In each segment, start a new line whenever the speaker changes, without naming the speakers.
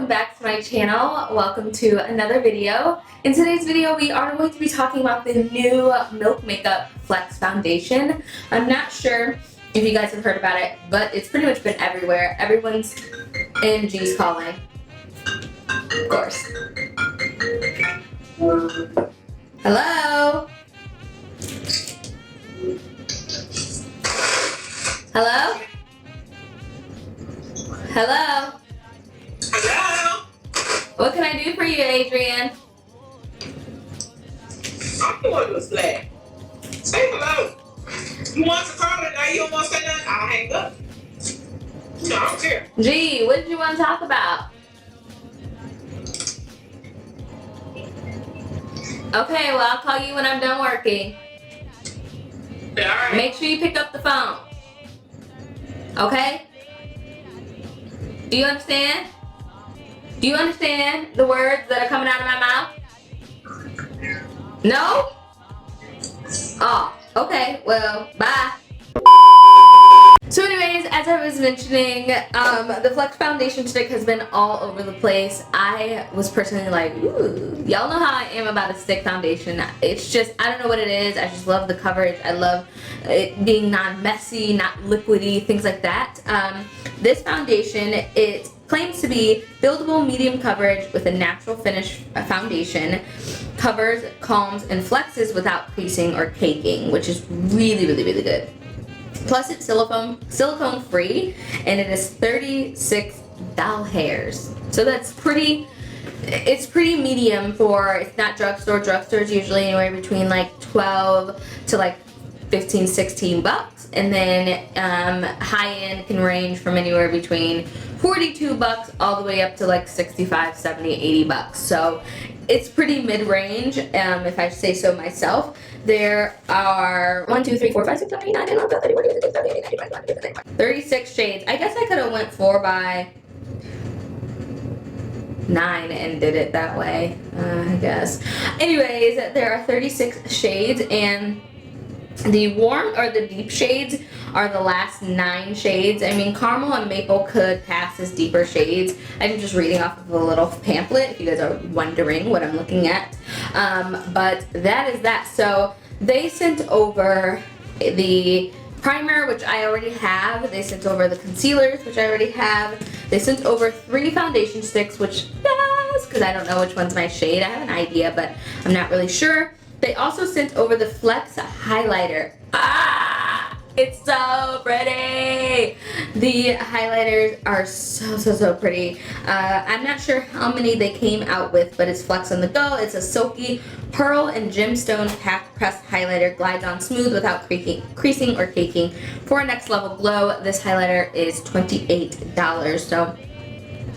welcome back to my channel. Welcome to another video. In today's video, we are going to be talking about the new Milk Makeup Flex Foundation. I'm not sure if you guys have heard about it, but it's pretty much been everywhere. Everyone's in G's calling. Of course. Hello? Hello? Hello?
Hello?
What can I do for you, Adrian?
I'm doing this flag. Say hello. You want to call it now? You don't want to say nothing? I'll hang up. No, I don't care.
G, what did you want to talk about? Okay, well, I'll call you when I'm done working.
Yeah, all right.
Make sure you pick up the phone. Okay? Do you understand? Do you understand the words that are coming out of my mouth? No? Oh, okay. Well, bye. So anyways, as I was mentioning, the Flex Foundation stick has been all over the place. I was personally like, ooh, y'all know how I am about a stick foundation. It's just, I don't know what it is. I just love the coverage. I love it being non-messy, not liquidy, things like that. This foundation, it claims to be buildable medium coverage with a natural finish foundation, covers, calms, and flexes without creasing or caking, which is really, really, really good. Plus it's silicone free, and it is 36 doll hairs. So that's pretty, it's pretty medium for, it's not drugstore. Drugstore's usually anywhere between like 12 to like 15, 16 bucks. And then high end can range from anywhere between 42 bucks all the way up to like 65, 70, 80 bucks. So it's pretty mid-range, if I say so myself. There are 1, 2, 3, 4, 5, 6, 7, 8, 9, 10, 11, 12, 13, 14, 15, 16, 17, 18, 19, 20, 21, 36 shades. I guess I could have went 4 by 9 and did it that way, I guess. Anyways, there are 36 shades, and the warm or the deep shades are the last 9 shades. I mean, caramel and maple could pass as deeper shades. I'm just reading off of a little pamphlet if you guys are wondering what I'm looking at. But that is that. So they sent over the primer, which I already have. They sent over the concealers, which I already have. They sent over 3 foundation sticks, which, yes, because I don't know which one's my shade. I have an idea, but I'm not really sure. They also sent over the Flex highlighter. Ah, it's so pretty. The highlighters are so pretty. I'm not sure how many they came out with, but it's Flex on the go. It's a silky pearl and gemstone pack pressed highlighter, glides on smooth without creasing or caking. For a next level glow, this highlighter is $28. So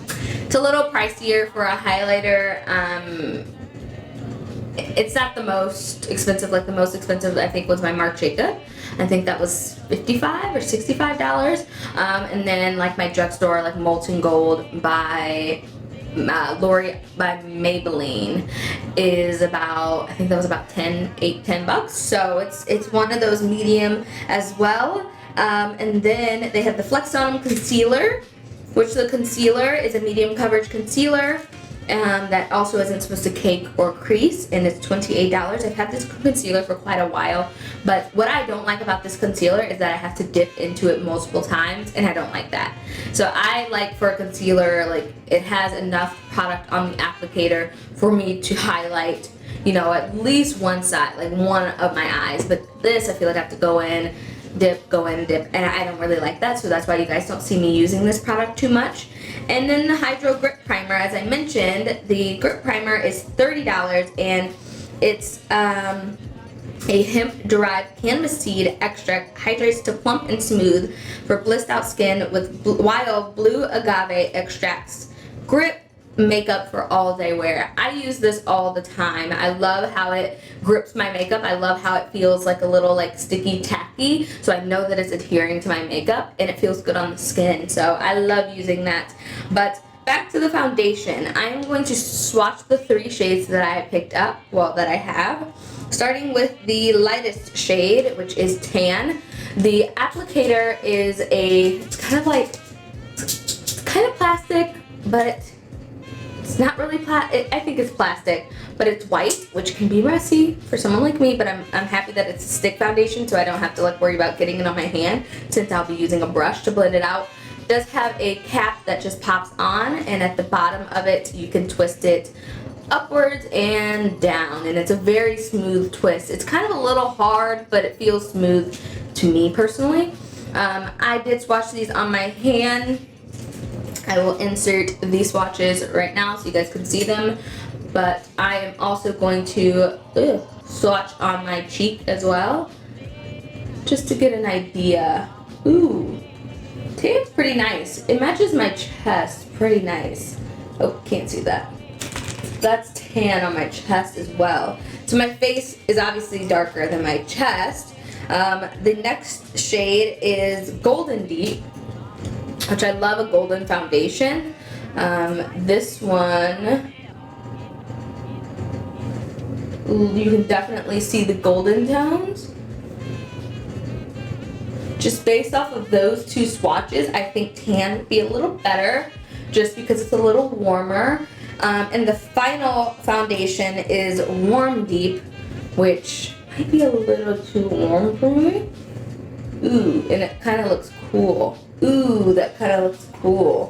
it's a little pricier for a highlighter. It's not the most expensive. Like the most expensive I think was my Marc Jacob. I think that was $55 or $65. And then like my drugstore, like Molten Gold by by Maybelline is about, I think that was about 10 bucks. So it's one of those medium as well. And then they have the Flex On Concealer, which the concealer is a medium coverage concealer. That also isn't supposed to cake or crease, and it's $28. I've had this concealer for quite a while, but what I don't like about this concealer is that I have to dip into it multiple times, and I don't like that. So I like for a concealer, like it has enough product on the applicator for me to highlight, you know, at least one side, like one of my eyes. But this, I feel like I have to go in, dip, go in, dip, and I don't really like that, so that's why you guys don't see me using this product too much. And then the Hydro Grip Primer, as I mentioned, the Grip Primer is $30, and it's a hemp-derived canvas seed extract, hydrates to plump and smooth for blissed out skin with wild blue agave extracts. Grip makeup for all day wear. I use this all the time. I love how it grips my makeup. I love how it feels like a little like sticky tacky, so I know that it's adhering to my makeup, and it feels good on the skin, so I love using that. But back to the foundation, I'm going to swatch the 3 shades that I picked up, well, that I have, starting with the lightest shade, which is Tan. The applicator is it's kind of plastic, but It's not really I think it's plastic, but it's white, which can be messy for someone like me, but I'm happy that it's a stick foundation, so I don't have to like worry about getting it on my hand since I'll be using a brush to blend it out. It does have a cap that just pops on, and at the bottom of it, you can twist it upwards and down, and it's a very smooth twist. It's kind of a little hard, but it feels smooth to me personally. I did swatch these on my hand. I will insert these swatches right now so you guys can see them, but I am also going to swatch on my cheek as well, just to get an idea. Ooh, tan's pretty nice. It matches my chest pretty nice. Oh, can't see that. That's tan on my chest as well. So my face is obviously darker than my chest. The next shade is Golden Deep, which I love a golden foundation. This one, you can definitely see the golden tones. Just based off of those two swatches, I think tan would be a little better just because it's a little warmer. And the final foundation is Warm Deep, which might be a little too warm for me. Ooh, and it kind of looks cool. Ooh, that kind of looks cool.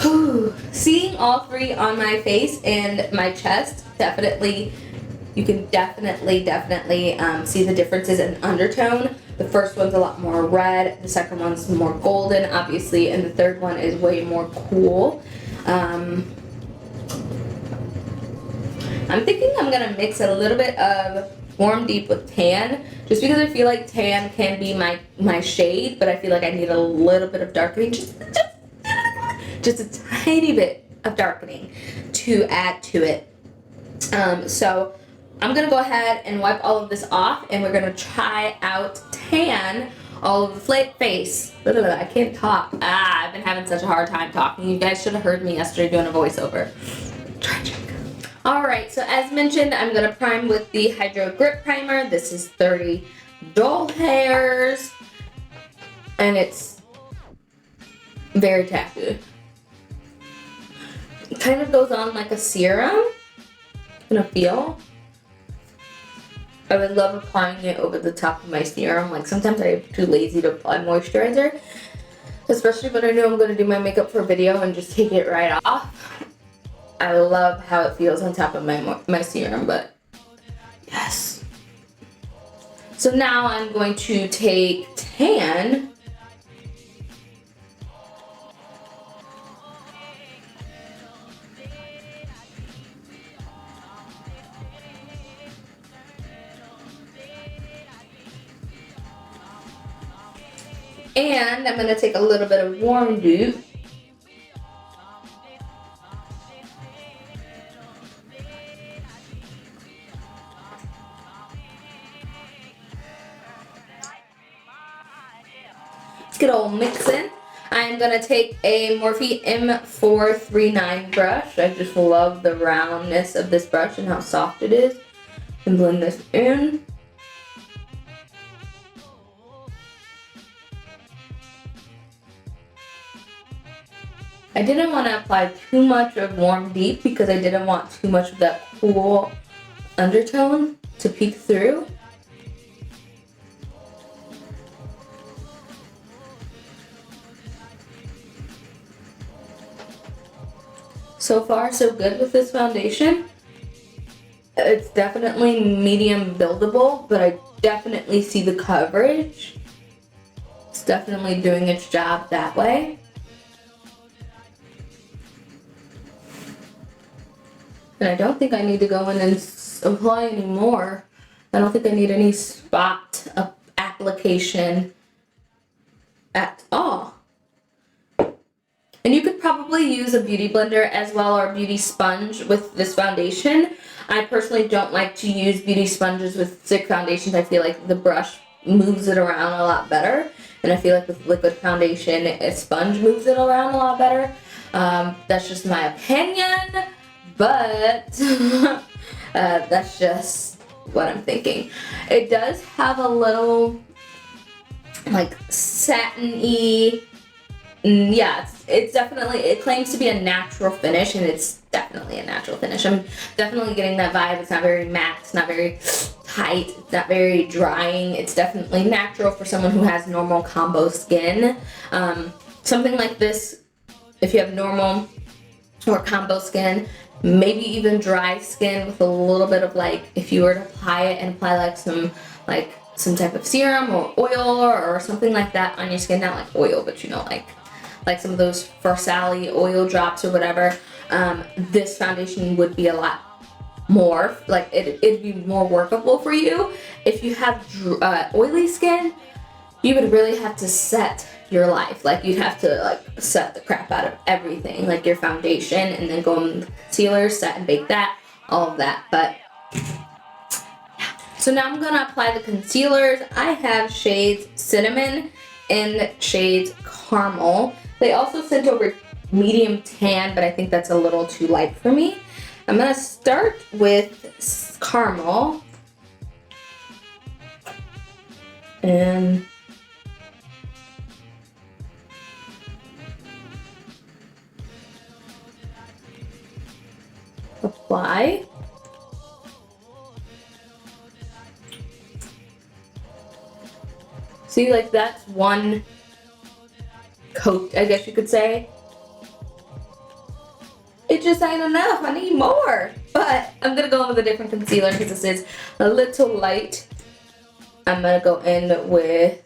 Whew. Seeing all three on my face and my chest, definitely, you can definitely see the differences in undertone. The first one's a lot more red, the second one's more golden, obviously, and the third one is way more cool. I'm thinking I'm gonna mix a little bit of Warm Deep with tan, just because I feel like tan can be my shade, but I feel like I need a little bit of darkening, just a tiny bit of darkening to add to it. So I'm gonna go ahead and wipe all of this off, and we're gonna try out tan all over the face. I can't talk. I've been having such a hard time talking. You guys should have heard me yesterday doing a voiceover. Tragic. Alright, so as mentioned, I'm going to prime with the Hydro Grip Primer. This is 30 Dull Hairs, and it's very tacky. It kind of goes on like a serum in a feel. I would love applying it over the top of my serum. Like sometimes I'm too lazy to apply moisturizer, especially when I know I'm going to do my makeup for a video and just take it right off. I love how it feels on top of my serum, but yes. So now I'm going to take tan and I'm going to take a little bit of Warm Deep. Good old mixing. I'm gonna take a Morphe M439 brush. I just love the roundness of this brush and how soft it is. And blend this in. I didn't want to apply too much of Warm Deep because I didn't want too much of that cool undertone to peek through. So far, so good with this foundation. It's definitely medium buildable, but I definitely see the coverage. It's definitely doing its job that way. And I don't think I need to go in and apply any more. I don't think I need any spot application at all. And you could probably use a beauty blender as well, or a beauty sponge with this foundation. I personally don't like to use beauty sponges with stick foundations. I feel like the brush moves it around a lot better. And I feel like with liquid foundation, a sponge moves it around a lot better. That's just my opinion, but that's just what I'm thinking. It does have a little like satin-y Yeah, it's definitely, it claims to be a natural finish, and it's definitely a natural finish. I'm definitely getting that vibe. It's not very matte, it's not very tight, it's not very drying. It's definitely natural for someone who has normal combo skin. Something like this, if you have normal or combo skin, maybe even dry skin with a little bit of like, if you were to apply it and apply like some type of serum or oil or something like that on your skin, not like oil, but you know, like some of those for Sally oil drops or whatever, this foundation would be a lot more, like it'd be more workable for you. If you have oily skin, you would really have to set your life. Like you'd have to like set the crap out of everything, like your foundation, and then go on the concealer, set and bake that, all of that. But yeah. So now I'm gonna apply the concealers. I have shades Cinnamon and shades Caramel. They also sent over medium tan, but I think that's a little too light for me. I'm gonna start with Caramel. And apply. See, like that's one coat, I guess you could say. It just ain't enough, I need more. But I'm gonna go in with a different concealer because this is a little light. I'm gonna go in with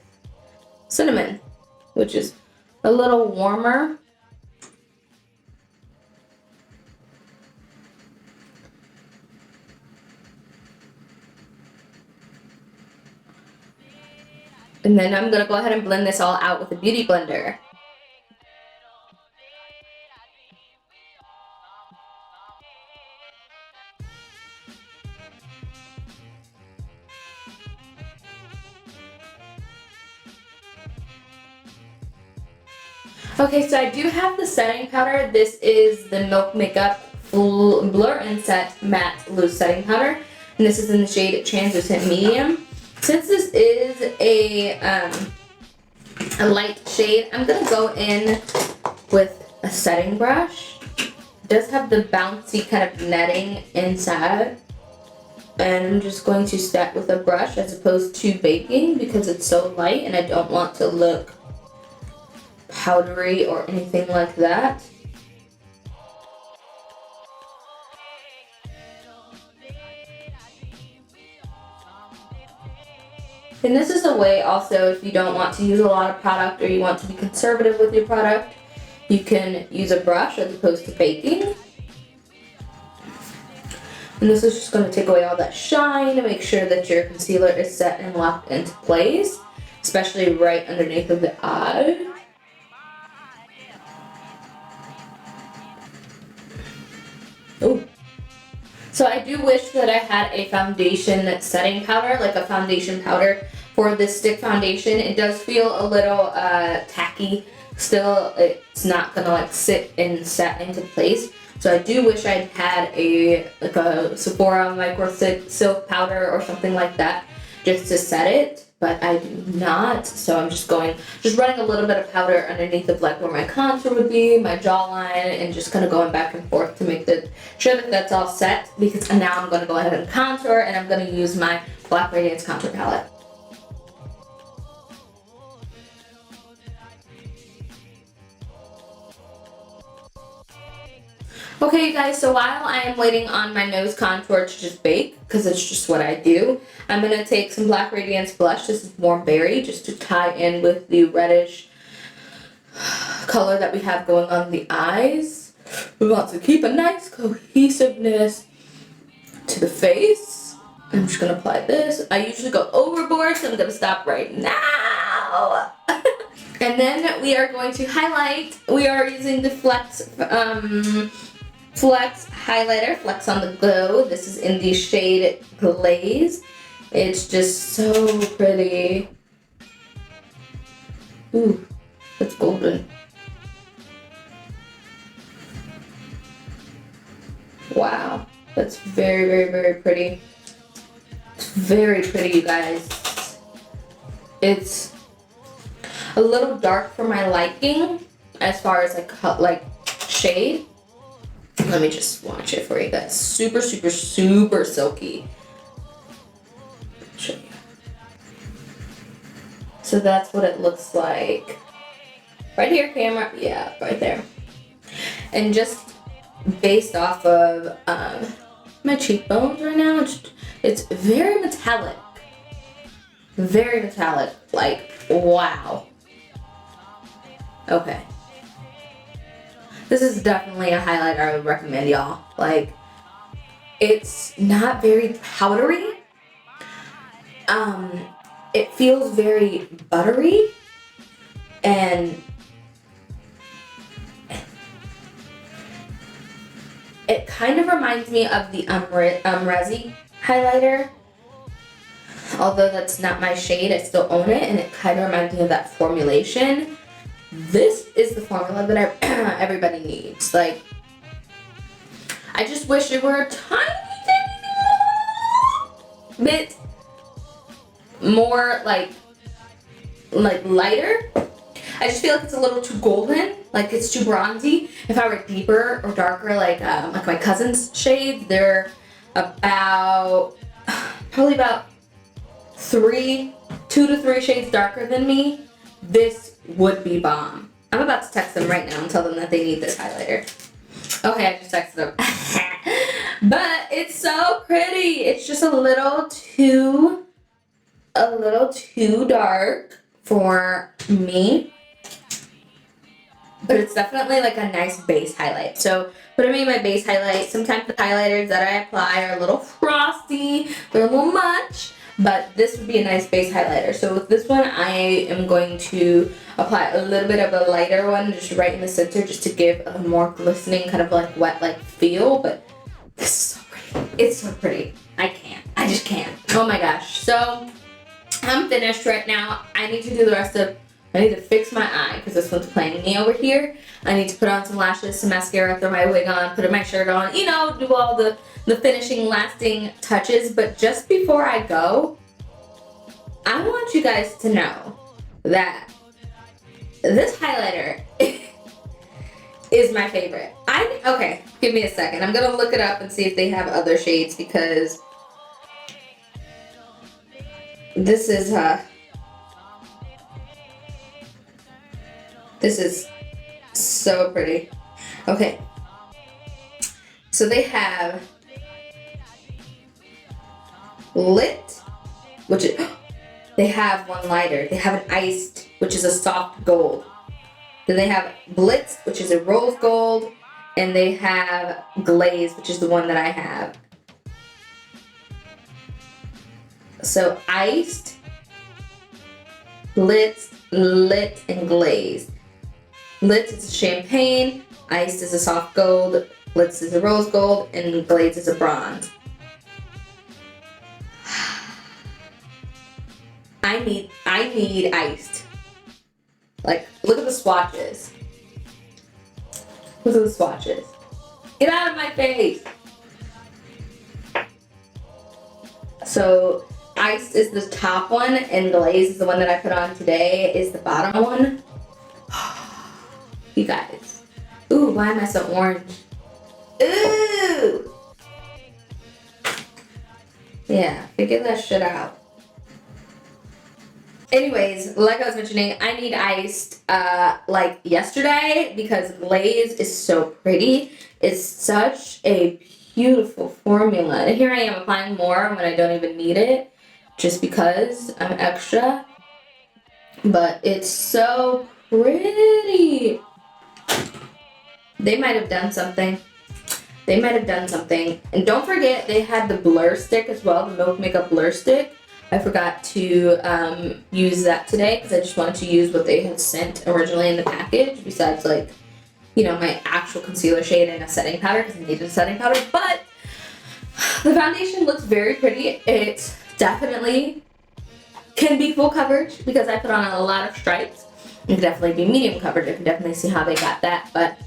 Cinnamon, which is a little warmer. And then I'm gonna go ahead and blend this all out with a beauty blender. Okay, so I do have the setting powder. This is the Milk Makeup Blur and Set Matte Loose Setting Powder. And this is in the shade Translucent Medium. Since this is a light shade, I'm gonna go in with a setting brush. It does have the bouncy kind of netting inside. And I'm just going to set with a brush as opposed to baking because it's so light and I don't want to look powdery or anything like that. And this is a way also, if you don't want to use a lot of product or you want to be conservative with your product, you can use a brush as opposed to baking. And this is just going to take away all that shine and make sure that your concealer is set and locked into place, especially right underneath of the eye. Oh. So I do wish that I had a foundation setting powder, like a foundation powder for this stick foundation. It does feel a little tacky still. It's not gonna like sit and set into place. So I do wish I'd had a Sephora micro silk powder or something like that just to set it, but I do not. So I'm just running a little bit of powder underneath of like where my contour would be, my jawline, and just kind of going back and forth to make sure that that's all set, because now I'm going to go ahead and contour, and I'm going to use my Black Radiance contour palette. Okay, you guys, so while I am waiting on my nose contour to just bake, because it's just what I do, I'm going to take some Black Radiance blush. This is Warm Berry, just to tie in with the reddish color that we have going on the eyes. We want to keep a nice cohesiveness to the face. I'm just going to apply this. I usually go overboard, so I'm going to stop right now. And then we are going to highlight. We are using the Flex highlighter, Flex on the Glow. This is in the shade Glazed. It's just so pretty. Ooh, it's golden. Wow, that's very, very, very pretty. It's very pretty, you guys. It's a little dark for my liking, as far as like shade. Let me just swatch it for you guys. Super, super, super silky. Show you. So that's what it looks like. Right here, camera. Yeah, right there. And just based off of my cheekbones right now, it's very metallic. Very metallic. Like, wow. Okay. This is definitely a highlighter I would recommend, y'all. Like, it's not very powdery. It feels very buttery, and it kind of reminds me of the Resi highlighter. Although that's not my shade, I still own it, and it kind of reminds me of that formulation. This is the formula that everybody needs. Like, I just wish it were a tiny bit more like lighter. I just feel like it's a little too golden, like it's too bronzy. If I were deeper or darker, like my cousin's shades, they're probably about 2 to 3 shades darker than me. This would be bomb. I'm about to text them right now and tell them that they need this highlighter. Okay, I just texted them. But it's so pretty. It's just a little too dark for me. But it's definitely like a nice base highlight. So put me my base highlight. Sometimes the highlighters that I apply are a little frosty. They're a little much. But this would be a nice base highlighter. So with this one, I am going to apply a little bit of a lighter one just right in the center, just to give a more glistening, kind of like wet like feel. But this is so pretty. It's so pretty. I just can't. Oh my gosh. So I'm finished right now. I need to do the rest of, I need to fix my eye because this one's playing me over here. I need to put on some lashes, some mascara, throw my wig on, put my shirt on, you know, do all the finishing, lasting touches. But just before I go, I want you guys to know that this highlighter is my favorite. Okay, give me a second. I'm gonna look it up and see if they have other shades, because this is so pretty. Okay, so they have Lit, which is, they have one lighter. They have an Iced, which is a soft gold. Then they have Blitz, which is a rose gold, and they have Glazed, which is the one that I have. So Iced, Blitz, Lit, and Glazed. Lit is a champagne, Iced is a soft gold, Blitz is a rose gold, and Glazed is a bronze. I need Iced. Like, look at the swatches. Look at the swatches. Get out of my face. So Iced is the top one, and Glazed is the one that I put on today, is the bottom one. You guys. Ooh, why am I so orange? Ooh. Yeah, figure that shit out. Anyways, like I was mentioning, I need Iced like yesterday because Glazed is so pretty. It's such a beautiful formula. And here I am applying more when I don't even need it, just because I'm extra. But it's so pretty. They might have done something. They might have done something. And don't forget, they had the blur stick as well, the Milk Makeup blur stick. I forgot to use that today because I just wanted to use what they had sent originally in the package, besides, like, you know, my actual concealer shade and a setting powder, because I needed a setting powder. But the foundation looks very pretty. It definitely can be full coverage because I put on a lot of stripes. It can definitely be medium coverage. I can definitely see how they got that, but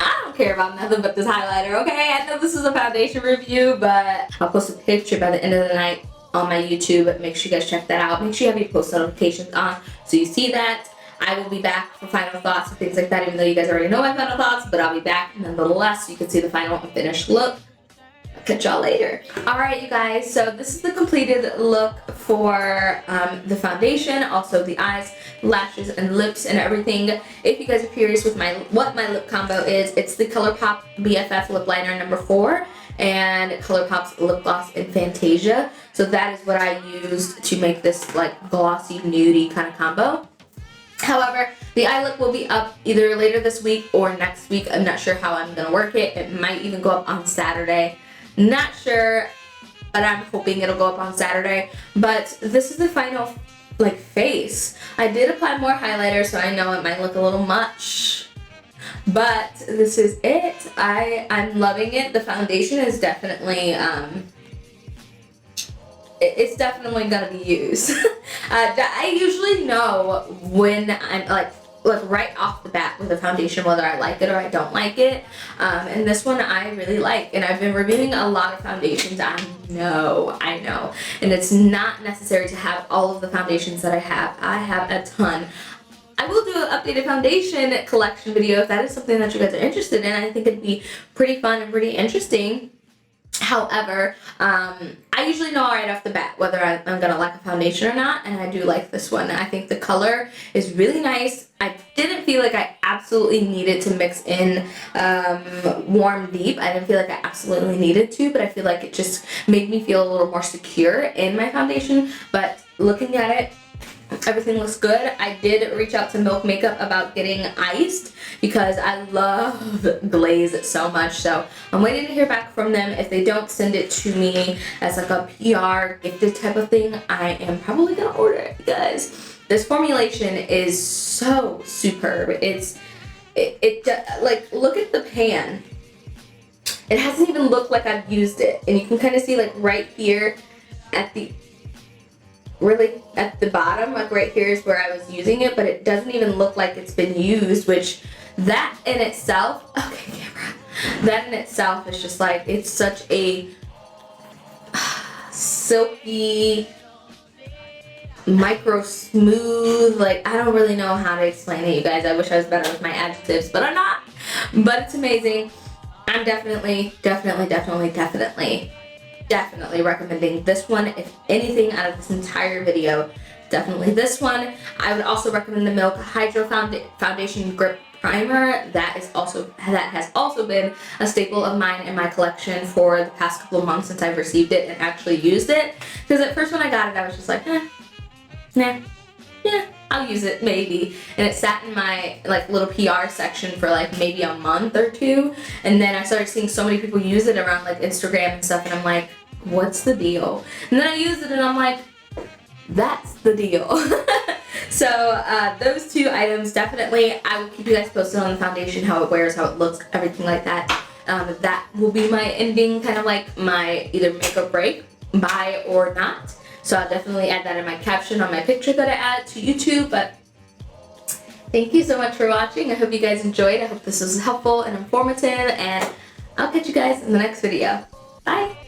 I don't care about nothing but this highlighter, okay? I know this is a foundation review, but I'll post a picture by the end of the night on my YouTube. Make sure you guys check that out. Make sure you have your post notifications on so you see that. I will be back for final thoughts and things like that, even though you guys already know my final thoughts, but I'll be back nonetheless so you can see the final and finished look. I'll catch y'all later. Alright, you guys, so this is the completed look for the foundation, also the eyes, lashes, and lips and everything. If you guys are curious with what my lip combo is, it's the ColourPop BFF Lip Liner number 4 and ColourPop's Lip Gloss in Fantasia. So that is what I used to make this like glossy, nudie kind of combo. However, the eye look will be up either later this week or next week. I'm not sure how I'm gonna work it. It might even go up on Saturday. Not sure, but I'm hoping it'll go up on Saturday. But this is the final like face. I did apply more highlighter, so I know it might look a little much, but this is it. I'm loving it. The foundation is definitely it's definitely gonna be used. I usually know when I'm like right off the bat with a foundation whether I like it or I don't like it, and this one I really like, and I've been reviewing a lot of foundations. I know, and it's not necessary to have all of the foundations that I have a ton. I will do an updated foundation collection video if that is something that you guys are interested in. I think it'd be pretty fun and pretty interesting. However, I usually know right off the bat whether I'm gonna like a foundation or not, and I do like this one. I think the color is really nice. I didn't feel like I absolutely needed to mix in warm deep. I didn't feel like I absolutely needed to, but I feel like it just made me feel a little more secure in my foundation. But looking at it, everything looks good. I did reach out to Milk Makeup about getting iced because I love Glazed so much. So I'm waiting to hear back from them. If they don't send it to me as like a PR gifted type of thing, I am probably gonna order it, you guys. This formulation is so superb. Like, look at the pan. It hasn't even looked like I've used it, and you can kind of see like right here at the bottom, like right here is where I was using it, but it doesn't even look like it's been used, which that in itself, okay camera, that in itself is just like, it's such a silky, micro smooth, like I don't really know how to explain it, you guys. I wish I was better with my adjectives, but I'm not. But it's amazing. I'm definitely recommending this one. If anything out of this entire video, definitely this one. I would also recommend the Milk Hydro Foundation Grip Primer. That has also been a staple of mine in my collection for the past couple of months since I've received it and actually used it. Because at first when I got it, I was just like, yeah, I'll use it maybe. And it sat in my like little PR section for like maybe a month or two. And then I started seeing so many people use it around like Instagram and stuff, and I'm like, what's the deal? And then I used it and I'm like, that's the deal. So those two items, definitely, I will keep you guys posted on the foundation, how it wears, how it looks, everything like that. That will be my ending, kind of like my either make or break, buy or not. So I'll definitely add that in my caption on my picture that I add to YouTube. But thank you so much for watching. I hope you guys enjoyed. I hope this was helpful and informative, and I'll catch you guys in the next video. Bye.